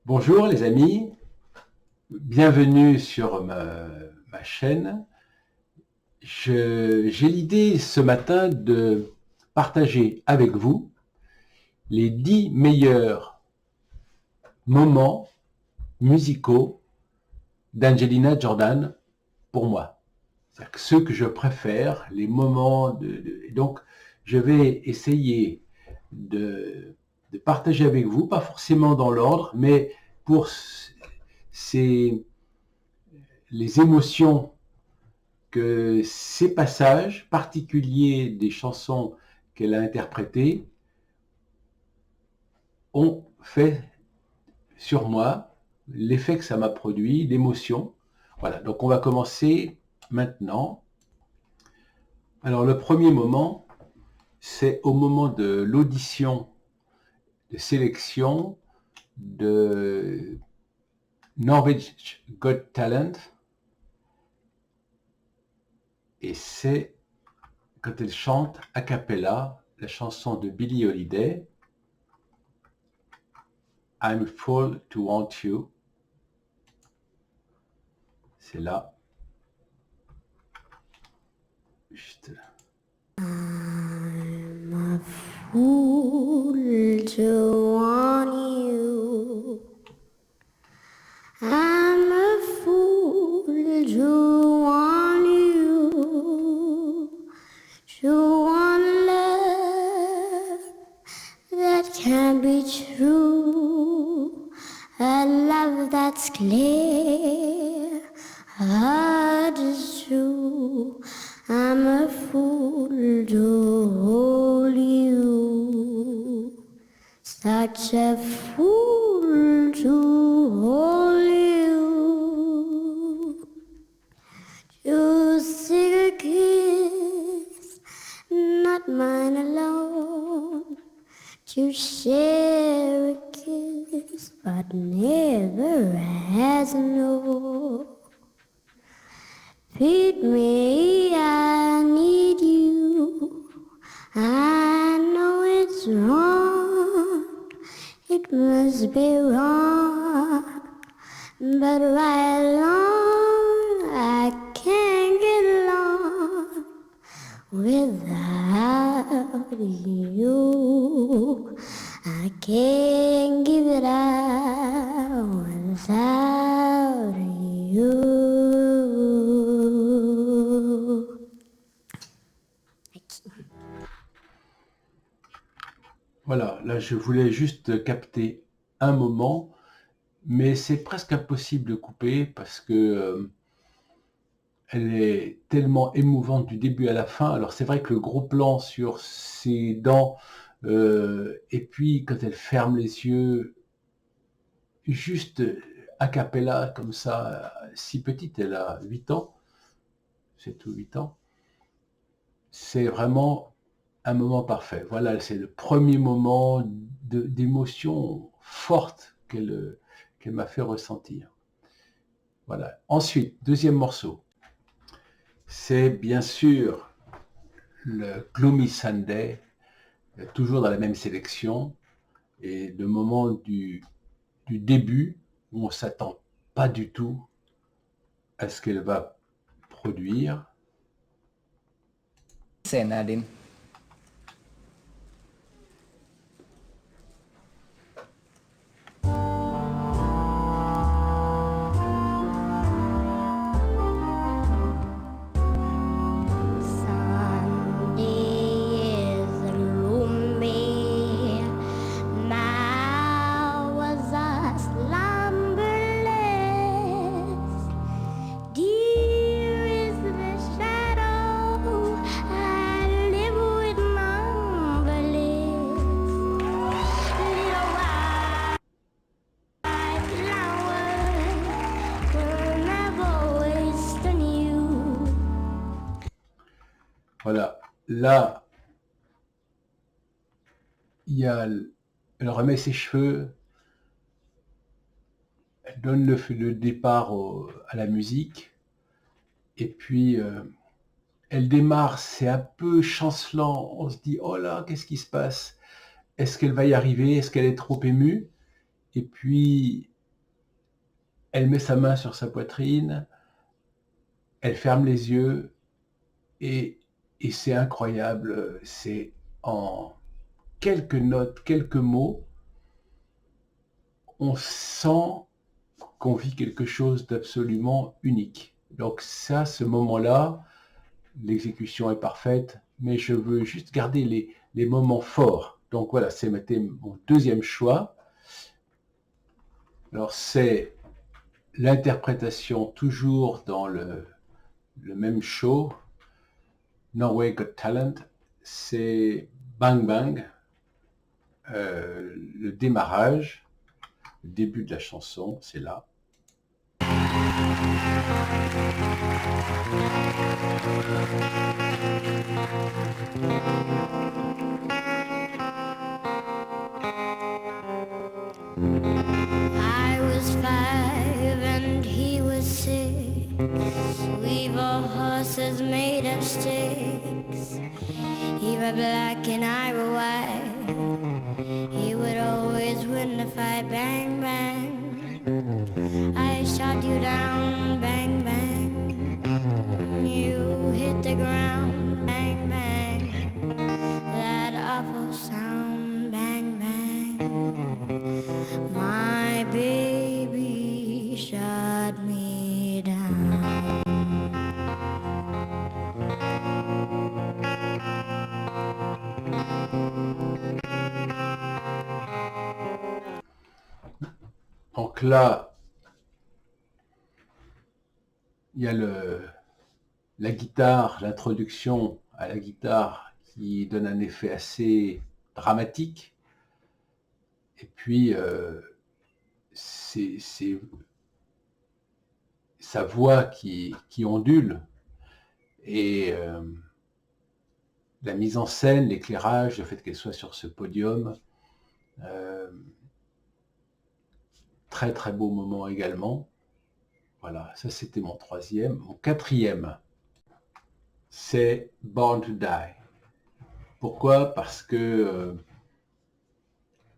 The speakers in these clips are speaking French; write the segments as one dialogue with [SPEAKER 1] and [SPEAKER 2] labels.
[SPEAKER 1] Bonjour les amis, bienvenue sur ma chaîne. J'ai l'idée ce matin de partager avec vous les 10 meilleurs moments musicaux d'Angelina Jordan pour moi. C'est-à-dire que ceux que je préfère, les moments donc je vais essayer de, de partager avec vous, pas forcément dans l'ordre, mais pour ces les émotions que ces passages particuliers des chansons qu'elle a interprétées ont fait sur moi, l'effet que ça m'a produit, l'émotion. Voilà, donc on va commencer maintenant. Alors le premier moment, c'est au moment de l'audition de sélection de Norwich Got Talent, et c'est quand elle chante a cappella la chanson de Billie Holiday, I'm Full to Want You. C'est là. Juste là.
[SPEAKER 2] I'm a fool to want you. I'm a fool to want you. To want love that can be true. A love that's clear, a heart is true. I'm a fool to hold you. Such a fool to hold you. To seek a kiss, not mine alone. To share a kiss, but never has no. Feed me, I need you. I know it's wrong, it must be wrong, but right along I can't get along without you. I can't give it up without you.
[SPEAKER 1] Voilà, là je voulais juste capter un moment, mais c'est presque impossible de couper parce que elle est tellement émouvante du début à la fin. Alors c'est vrai que le gros plan sur ses dents, et puis quand elle ferme les yeux, juste a cappella comme ça, si petite, elle a 8 ans, 7 ou 8 ans, c'est vraiment un moment parfait. Voilà, c'est le premier moment d'émotion forte qu'elle m'a fait ressentir. Voilà. Ensuite, deuxième morceau, c'est bien sûr le Gloomy Sunday, toujours dans la même sélection, et le moment du début où on ne s'attend pas du tout à ce qu'elle va produire.
[SPEAKER 3] C'est Nadine.
[SPEAKER 1] Voilà, là, elle remet ses cheveux, elle donne le départ à la musique, et puis elle démarre, c'est un peu chancelant, on se dit, oh là, qu'est-ce qui se passe? Est-ce qu'elle va y arriver? Est-ce qu'elle est trop émue? Et puis, Elle met sa main sur sa poitrine, elle ferme les yeux et c'est incroyable. C'est en quelques notes, quelques mots, on sent qu'on vit quelque chose d'absolument unique. Donc ça, ce moment-là, l'exécution est parfaite, mais je veux juste garder les moments forts. Donc voilà, c'était mon deuxième choix. Alors c'est l'interprétation toujours dans le même show, Norway Got Talent, c'est Bang Bang, le démarrage, le début de la chanson, c'est là.
[SPEAKER 2] I was 5 and he was 6. We were horses made of sticks. He were black and I were white. He would always win the fight. Bang, bang. I shot you down. Bang, bang. You hit the ground. Bang, bang. That awful sound. Bang, bang. My baby shot me down.
[SPEAKER 1] Donc là, il y a la guitare, l'introduction à la guitare qui donne un effet assez dramatique. Et puis, c'est sa voix qui ondule et la mise en scène, l'éclairage, le fait qu'elle soit sur ce podium, très très beau moment également. Voilà, ça c'était mon troisième. Mon quatrième, c'est Born to Die. Pourquoi? Parce que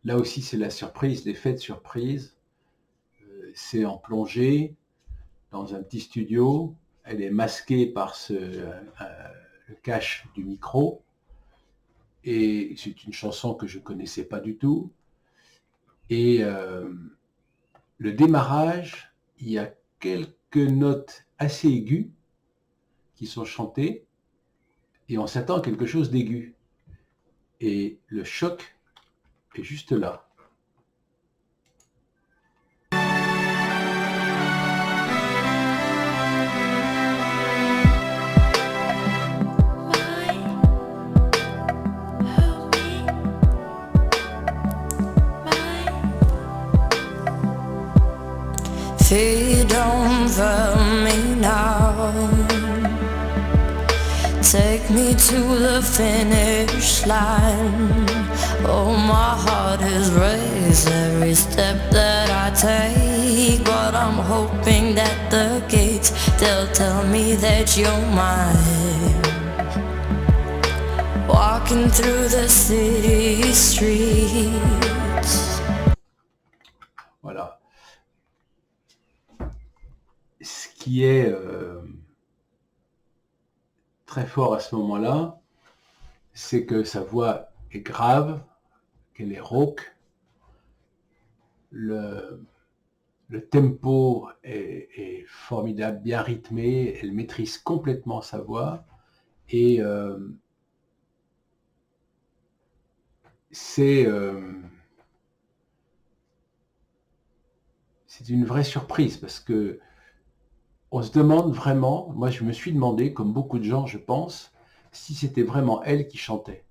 [SPEAKER 1] là aussi c'est la surprise, l'effet de surprise. C'est en plongée, dans un petit studio. Elle est masquée par le cache du micro. Et c'est une chanson que je ne connaissais pas du tout. Et le démarrage, il y a quelques notes assez aiguës qui sont chantées. Et on s'attend à quelque chose d'aigu. Et le choc est juste là.
[SPEAKER 3] Feed over me now. Take me to the finish line. Oh, my heart is raised every step that I take, but I'm hoping that the gates, they'll tell me that you're mine. Walking through the city streets.
[SPEAKER 1] Voilà. Ce qui est très fort à ce moment-là, c'est que sa voix est grave, qu'elle est rauque, le tempo est formidable, bien rythmé, elle maîtrise complètement sa voix et c'est une vraie surprise parce que on se demande vraiment, moi je me suis demandé, comme beaucoup de gens je pense, si c'était vraiment elle qui chantait.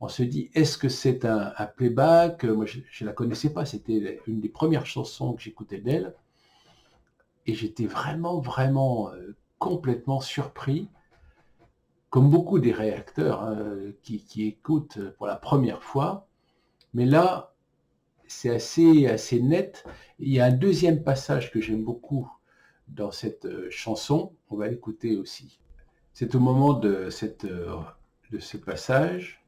[SPEAKER 1] On se dit, est-ce que c'est un playback? Moi je ne la connaissais pas, c'était une des premières chansons que j'écoutais d'elle. Et j'étais vraiment complètement surpris, comme beaucoup des réacteurs qui écoutent pour la première fois. Mais là, c'est assez net. Il y a un deuxième passage que j'aime beaucoup dans cette chanson, on va l'écouter aussi. C'est au moment de ce passage.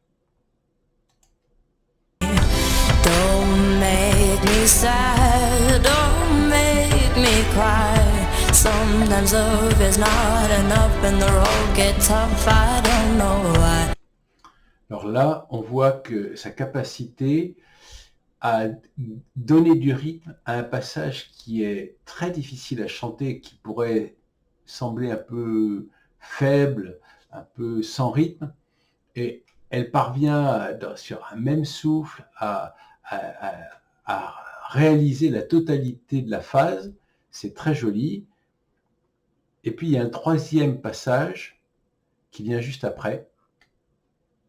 [SPEAKER 3] Don't make me sad, don't make me me cry. Sometimes love is not enough and the road gets tough, I don't know why.
[SPEAKER 1] Alors là, on voit que sa capacité à donner du rythme à un passage qui est très difficile à chanter, qui pourrait sembler un peu faible, un peu sans rythme, et elle parvient sur un même souffle à réaliser la totalité de la phase. C'est très joli. Et puis il y a un troisième passage qui vient juste après.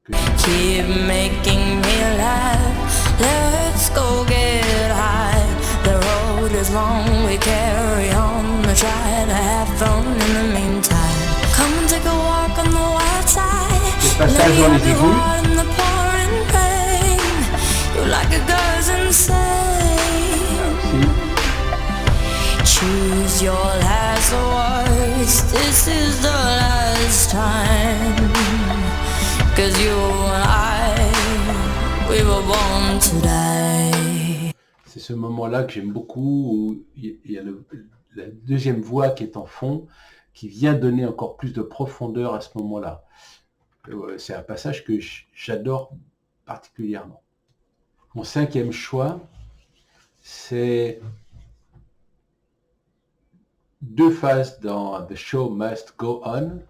[SPEAKER 3] Keep making me laugh, let's go get high. The road is long, we carry on, we try to have fun in the meantime. Come take a walk on the wild side.
[SPEAKER 1] Passage dans les égouts.
[SPEAKER 3] In the pouring rain. You like a girl's insane. Choose your last words. This is the last time. 'Cause you and I, we were born to die.
[SPEAKER 1] C'est ce moment-là que j'aime beaucoup, où il y a la deuxième voix qui est en fond, qui vient donner encore plus de profondeur à ce moment-là. C'est un passage que j'adore particulièrement. Mon cinquième choix, c'est deux phases dans The Show Must Go On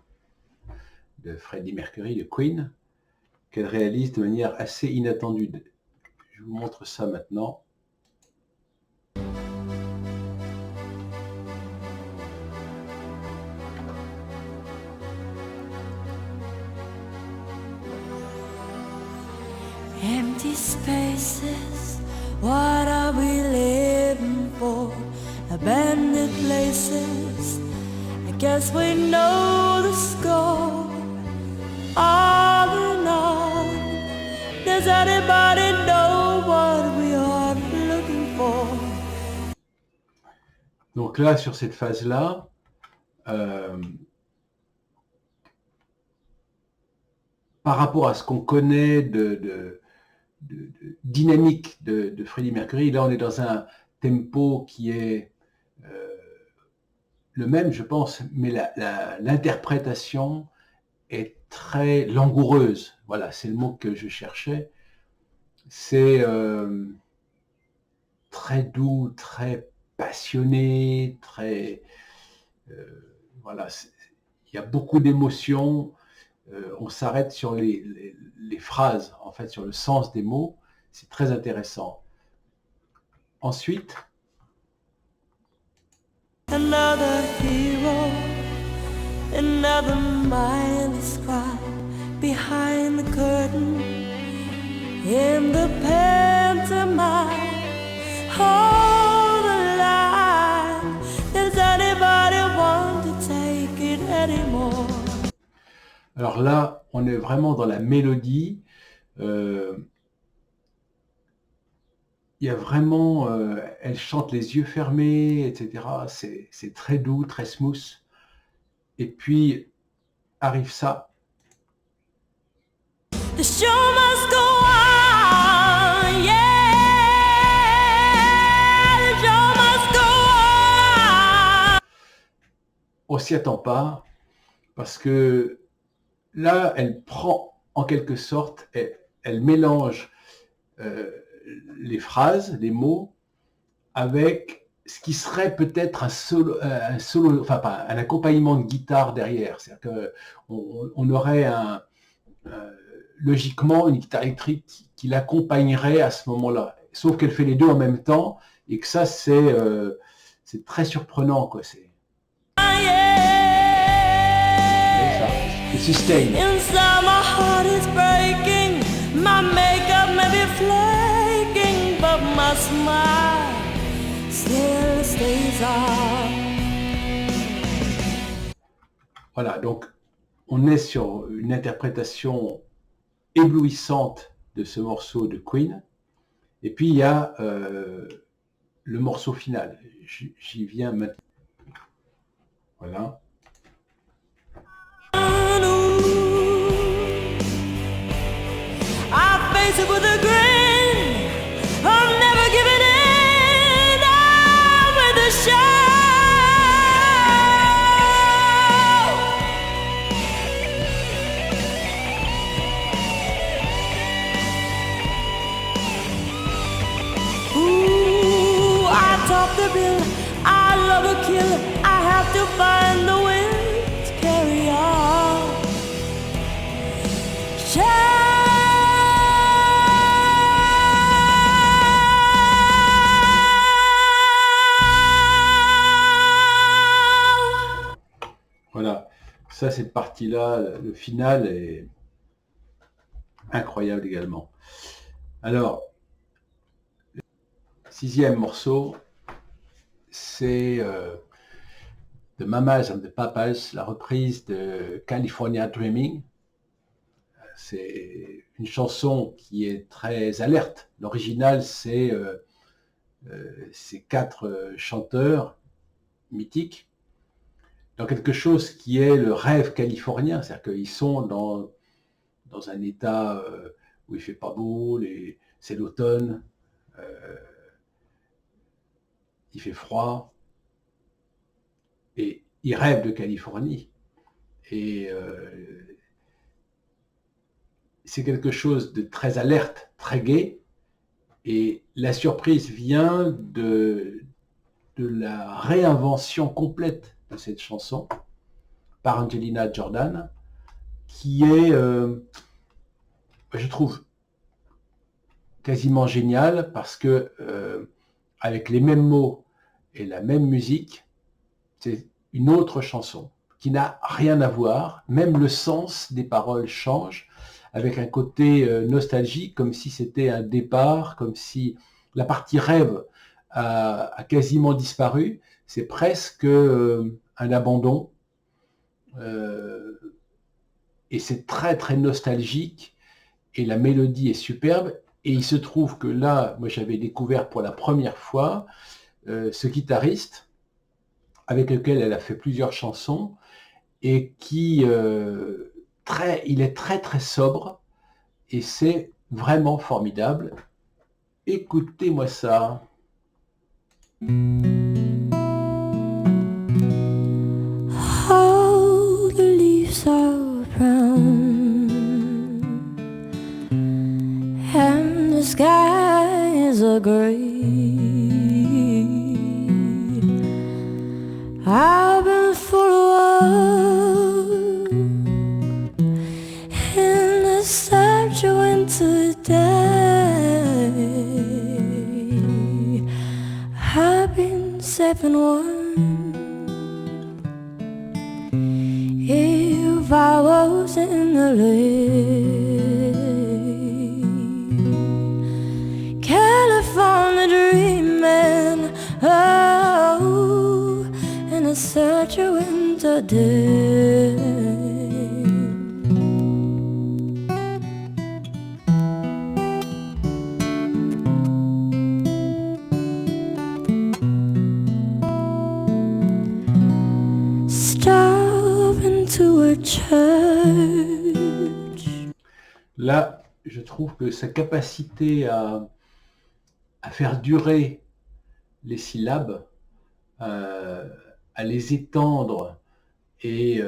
[SPEAKER 1] de Freddie Mercury, de Queen, qu'elle réalise de manière assez inattendue. Je vous montre ça maintenant.
[SPEAKER 3] Empty spaces, what are we living for? Abandoned places, I guess we know the score. All in all, does anybody know what we are looking for?
[SPEAKER 1] Donc là, sur cette phase-là, par rapport à ce qu'on connaît de dynamique de Freddie Mercury, là on est dans un tempo qui est le même, je pense, mais l'interprétation est très langoureuse. Voilà, c'est le mot que je cherchais. C'est très doux, très passionné, très... voilà, il y a beaucoup d'émotions. On s'arrête sur les phrases, en fait, sur le sens des mots. C'est très intéressant. Ensuite...
[SPEAKER 3] Another hero, another mindless cry behind the curtain in the pantomime. Hold the line. Does anybody want to take it anymore?
[SPEAKER 1] Alors là, on est vraiment dans la mélodie. Il y a vraiment, elle chante les yeux fermés, etc. C'est très doux, très smooth. Et puis arrive ça.
[SPEAKER 3] The show must go on, yeah. The show must go on.
[SPEAKER 1] On s'y attend pas, parce que là, elle prend en quelque sorte, elle mélange les phrases, les mots, avec ce qui serait peut-être un solo, enfin pas un accompagnement de guitare derrière. C'est-à-dire qu'on aurait logiquement une guitare électrique qui l'accompagnerait à ce moment-là. Sauf qu'elle fait les deux en même temps, et que ça c'est très surprenant, quoi. C'est sustain.
[SPEAKER 3] Inside my heart is breaking, my makeup may be flaking, but my smile still stays on.
[SPEAKER 1] Voilà, donc on est sur une interprétation éblouissante de ce morceau de Queen, et puis il y a le morceau final. J'y viens maintenant. Voilà.
[SPEAKER 3] With a grin, I'm never giving in. I'm with the show. off the bill. I love a kill. I have to find the will to carry on.
[SPEAKER 1] Voilà, ça cette partie-là, le final est incroyable également. Alors, le 6e morceau, c'est The Mamas and the Papas, la reprise de California Dreaming. C'est une chanson qui est très alerte. L'original, c'est ces 4 chanteurs mythiques dans quelque chose qui est le rêve californien. C'est-à-dire qu'ils sont dans un état où il fait pas beau, c'est l'automne, il fait froid, et ils rêvent de Californie. Et c'est quelque chose de très alerte, très gai, et la surprise vient de la réinvention complète de cette chanson par Angelina Jordan, qui est, je trouve, quasiment géniale, parce que avec les mêmes mots et la même musique, c'est une autre chanson qui n'a rien à voir. Même le sens des paroles change, avec un côté nostalgique, comme si c'était un départ, comme si la partie rêve a quasiment disparu. C'est presque un abandon. Et c'est très très nostalgique, et la mélodie est superbe. Et il se trouve que là, moi j'avais découvert pour la première fois ce guitariste avec lequel elle a fait plusieurs chansons, et qui il est très très sobre, et c'est vraiment formidable. Écoutez-moi ça.
[SPEAKER 3] All the leaves are brown and the skies are gray. I've been full of in the such a winter day. I've been 7-1. If I was in the lake, California dreaming, oh, in such a winter day. To a church.
[SPEAKER 1] Là, je trouve que sa capacité à faire durer les syllabes, à les étendre, et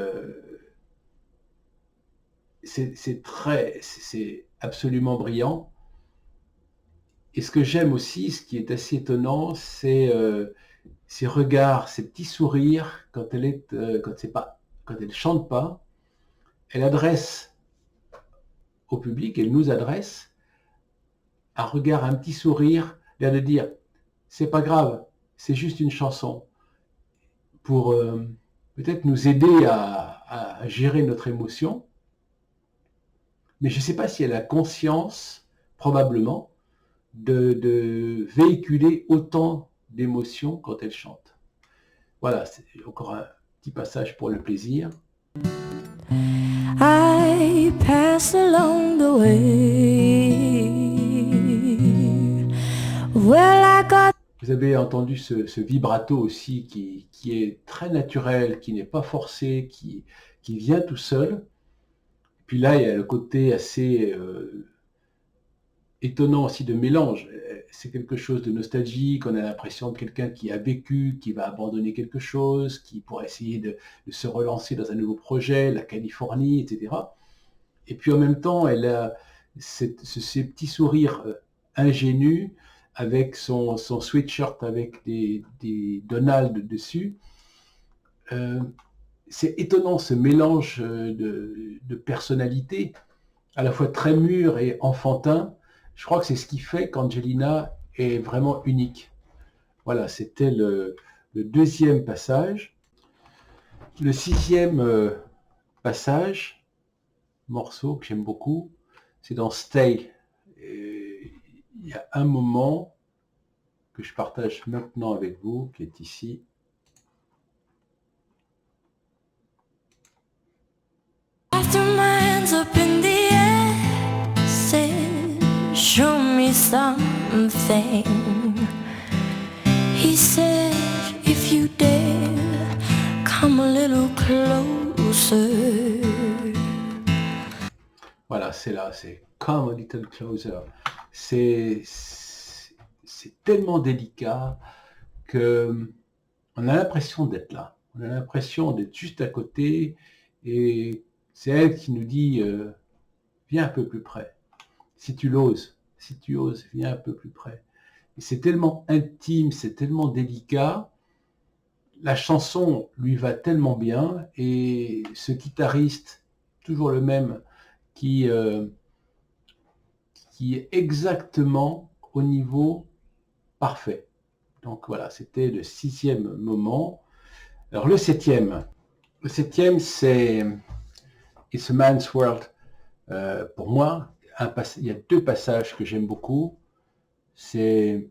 [SPEAKER 1] c'est absolument brillant. Et ce que j'aime aussi, ce qui est assez étonnant, c'est ses regards, ses petits sourires quand elle chante pas. Elle adresse au public, elle nous adresse un regard, un petit sourire, l'air de dire c'est pas grave, c'est juste une chanson, pour peut-être nous aider à gérer notre émotion. Mais je ne sais pas si elle a conscience, probablement, de véhiculer autant d'émotions quand elle chante. Voilà, c'est encore un petit passage pour le plaisir.
[SPEAKER 3] I pass along the way. Well, I got...
[SPEAKER 1] Vous avez entendu ce vibrato aussi qui est très naturel, qui n'est pas forcé, qui vient tout seul. Puis là, il y a le côté assez étonnant aussi de mélange. C'est quelque chose de nostalgique, on a l'impression de quelqu'un qui a vécu, qui va abandonner quelque chose, qui pourrait essayer de se relancer dans un nouveau projet, la Californie, etc. Et puis en même temps, elle a ces petits sourires ingénus, avec son sweatshirt avec des Donald dessus. C'est étonnant ce mélange de personnalités, à la fois très mûr et enfantin. Je crois que c'est ce qui fait qu'Angelina est vraiment unique. Voilà, c'était le deuxième passage. Le sixième passage, morceau que j'aime beaucoup, c'est dans Stay. Et il y a un moment que je partage maintenant avec vous, qui est ici.
[SPEAKER 3] After my hands up in the air, said, show me something. He said, if you dare, come a little closer.
[SPEAKER 1] Voilà, c'est là, c'est Come a Little Closer. C'est tellement délicat que on a l'impression d'être là. On a l'impression d'être juste à côté et c'est elle qui nous dit viens un peu plus près. Si tu l'oses, si tu oses, viens un peu plus près. Et c'est tellement intime, c'est tellement délicat. La chanson lui va tellement bien et ce guitariste, toujours le même, qui est exactement au niveau parfait. Donc voilà, c'était le sixième moment. Alors le septième, c'est It's a Man's World. Pour moi, il y a deux passages que j'aime beaucoup. C'est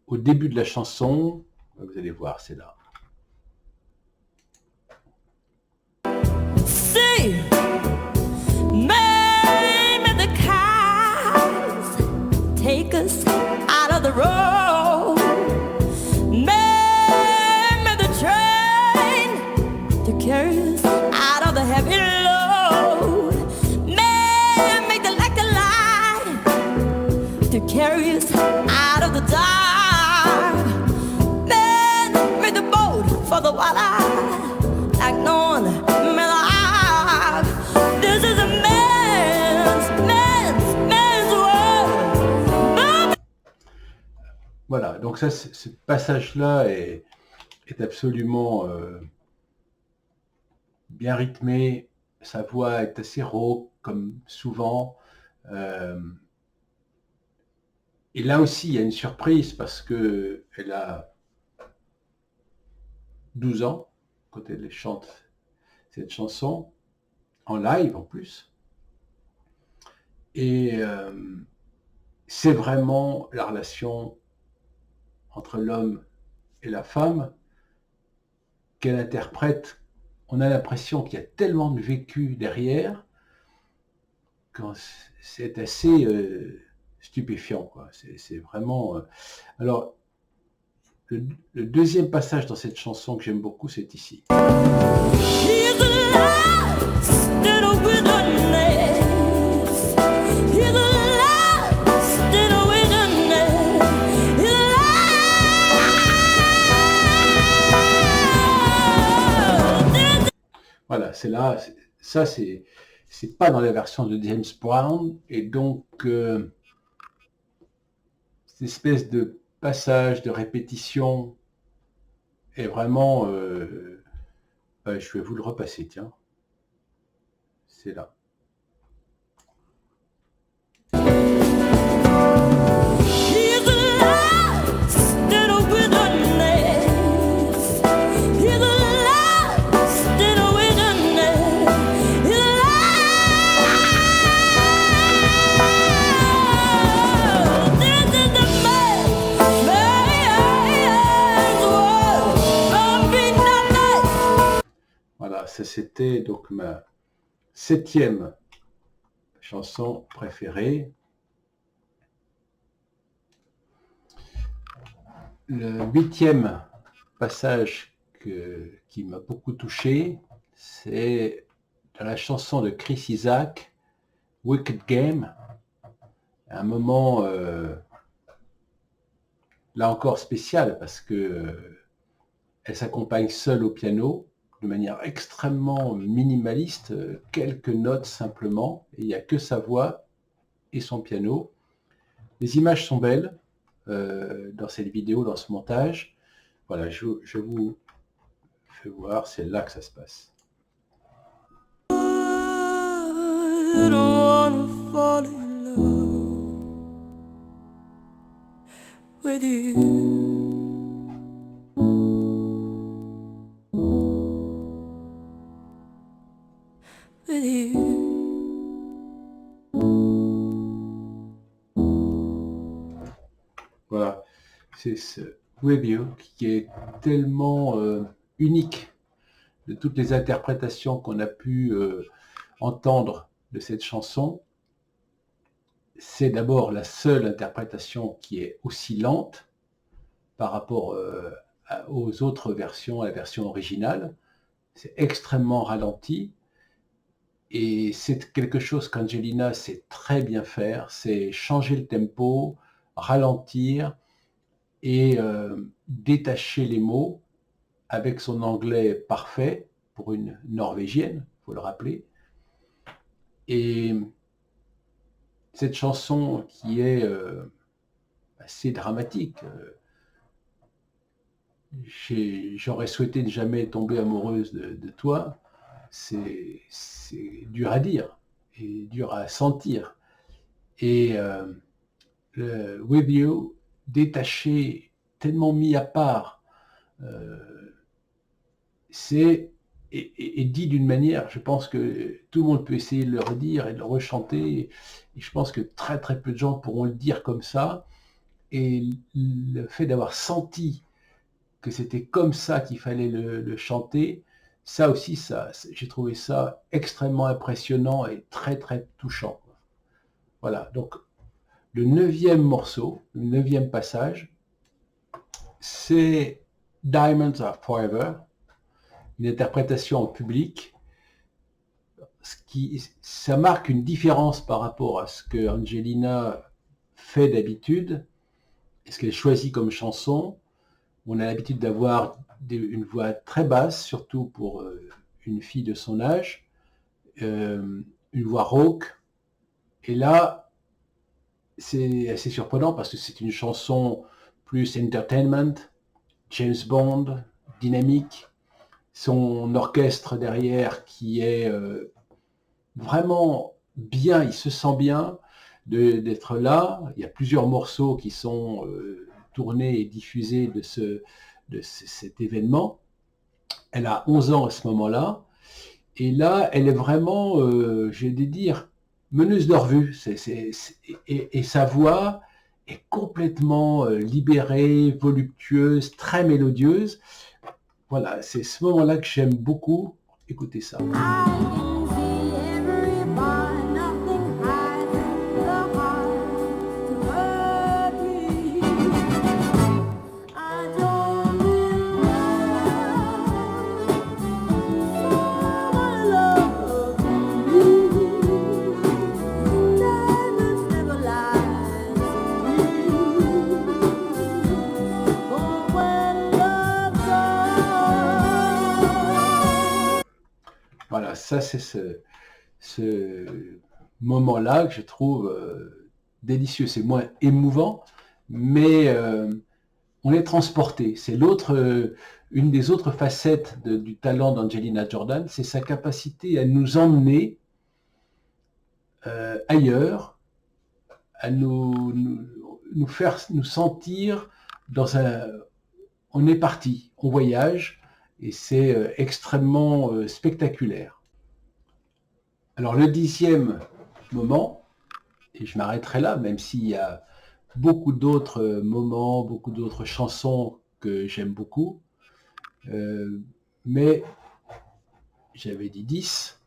[SPEAKER 1] au début de la chanson, vous allez voir, c'est là.
[SPEAKER 3] See, maybe the cars take us out of the road. Maybe the train to carry us out of the heavy load. Maybe the electric light to carry us out of the dark. Maybe the boat for the water, like knowing. This is a man's world.
[SPEAKER 1] Voilà, donc ça, ce passage-là est absolument bien rythmé. Sa voix est assez rauque, comme souvent. Et là aussi, il y a une surprise parce que elle a 12 ans quand elle chante cette chanson, en live en plus. Et c'est vraiment la relation entre l'homme et la femme qu'elle interprète. On a l'impression qu'il y a tellement de vécu derrière que c'est assez stupéfiant, quoi. C'est vraiment... Alors, le deuxième passage dans cette chanson que j'aime beaucoup, c'est ici. Voilà, c'est là, ça c'est pas dans la version de James Brown, et donc cette espèce de passage, de répétition est vraiment... je vais vous le repasser, tiens. C'est là. Voilà, ça c'était donc ma septième chanson préférée. Le huitième passage qui m'a beaucoup touché, c'est dans la chanson de Chris Isaak, Wicked Game. Un moment, là encore spécial, parce que elle s'accompagne seule au piano, de manière extrêmement minimaliste, quelques notes simplement, et il n'y a que sa voix et son piano. Les images sont belles dans cette vidéo, dans ce montage. Voilà, je vous fais voir, c'est là que ça se passe.
[SPEAKER 3] I don't wanna fall in love with you. With you.
[SPEAKER 1] Voilà, c'est ce With You qui est tellement unique de toutes les interprétations qu'on a pu entendre de cette chanson. C'est d'abord la seule interprétation qui est aussi lente par rapport aux autres versions, à la version originale. C'est extrêmement ralenti. Et c'est quelque chose qu'Angelina sait très bien faire, c'est changer le tempo, ralentir et détacher les mots avec son anglais parfait pour une Norvégienne, il faut le rappeler. Et cette chanson qui est assez dramatique, j'aurais souhaité ne jamais tomber amoureuse de toi, c'est dur à dire et dur à sentir. Et le With You, détaché, tellement mis à part, c'est et dit d'une manière, je pense que tout le monde peut essayer de le redire et de le rechanter, et je pense que très très peu de gens pourront le dire comme ça, et le fait d'avoir senti que c'était comme ça qu'il fallait le chanter, ça aussi, j'ai trouvé ça extrêmement impressionnant et très très touchant. Voilà, donc le 9e morceau, le 9e passage, c'est Diamonds Are Forever, une interprétation en public. Ça marque une différence par rapport à ce que Angelina fait d'habitude et ce qu'elle choisit comme chanson. On a l'habitude d'avoir une voix très basse, surtout pour une fille de son âge, une voix rauque. Et là, c'est assez surprenant parce que c'est une chanson plus entertainment, James Bond, dynamique. Son orchestre derrière qui est vraiment bien, il se sent bien d'être là. Il y a plusieurs morceaux qui sont tournés et diffusés de cet événement. Elle a 11 ans à ce moment-là. Et là, elle est vraiment, j'ai de dire, meneuse de revue. Et sa voix est complètement libérée, voluptueuse, très mélodieuse. Voilà, c'est ce moment-là que j'aime beaucoup. Écoutez ça. Voilà, ça c'est ce moment-là que je trouve délicieux. C'est moins émouvant, mais on est transporté. C'est une des autres facettes du talent d'Angelina Jordan, c'est sa capacité à nous emmener ailleurs, à nous faire nous sentir on est parti, on voyage. Et c'est extrêmement spectaculaire. Alors le 10e moment, et je m'arrêterai là, même s'il y a beaucoup d'autres moments, beaucoup d'autres chansons que j'aime beaucoup, mais j'avais dit 10,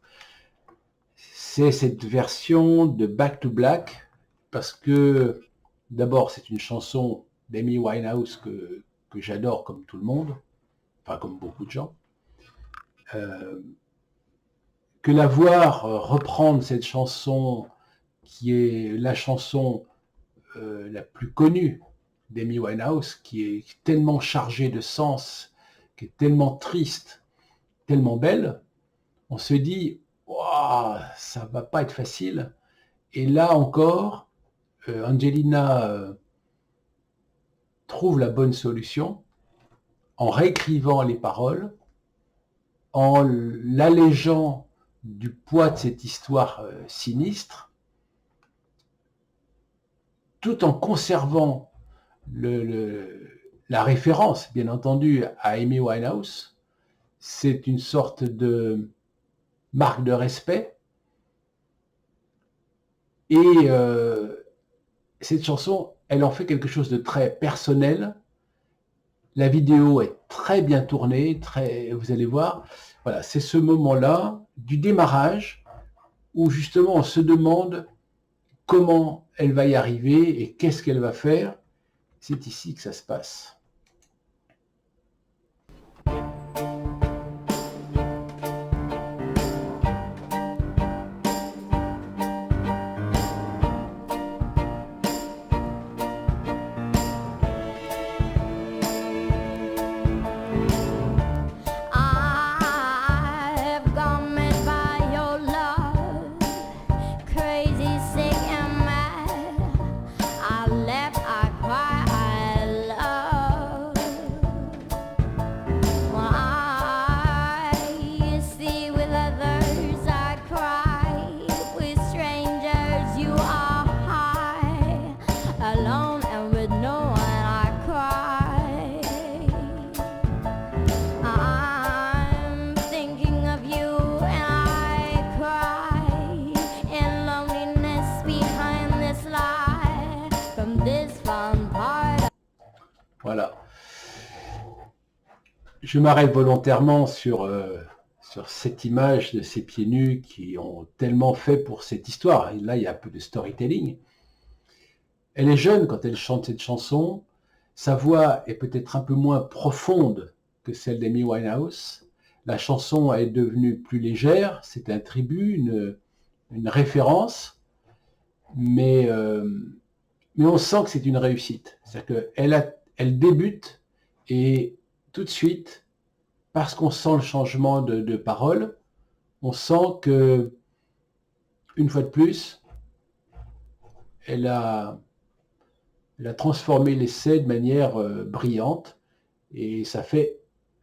[SPEAKER 1] c'est cette version de Back to Black, parce que d'abord c'est une chanson d'Amy Winehouse que j'adore comme tout le monde, enfin comme beaucoup de gens, que la voir reprendre cette chanson qui est la chanson la plus connue d'Amy Winehouse, qui est tellement chargée de sens, qui est tellement triste, tellement belle, on se dit, wow, ça va pas être facile. Et là encore, Angelina trouve la bonne solution en réécrivant les paroles, en l'allégeant du poids de cette histoire sinistre, tout en conservant la référence, bien entendu, à Amy Winehouse. C'est une sorte de marque de respect. Et cette chanson, elle en fait quelque chose de très personnel. La vidéo est très bien tournée, vous allez voir. Voilà, c'est ce moment-là du démarrage où justement on se demande comment elle va y arriver et qu'est-ce qu'elle va faire. C'est ici que ça se passe. Voilà. Je m'arrête volontairement sur cette image de ces pieds nus qui ont tellement fait pour cette histoire. Et là, il y a un peu de storytelling. Elle est jeune quand elle chante cette chanson. Sa voix est peut-être un peu moins profonde que celle d'Amy Winehouse. La chanson est devenue plus légère. C'est un tribut, une référence. Mais on sent que c'est une réussite. C'est-à-dire qu'elle débute et tout de suite, parce qu'on sent le changement de parole, on sent que, une fois de plus, elle a transformé l'essai de manière brillante et ça fait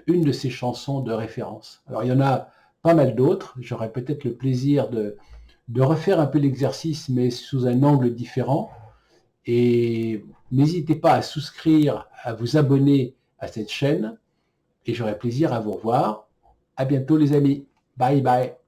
[SPEAKER 1] une de ses chansons de référence. Alors il y en a pas mal d'autres, j'aurais peut-être le plaisir de refaire un peu l'exercice mais sous un angle différent. Et n'hésitez pas à souscrire, à vous abonner à cette chaîne et j'aurai plaisir à vous revoir. À bientôt les amis. Bye bye.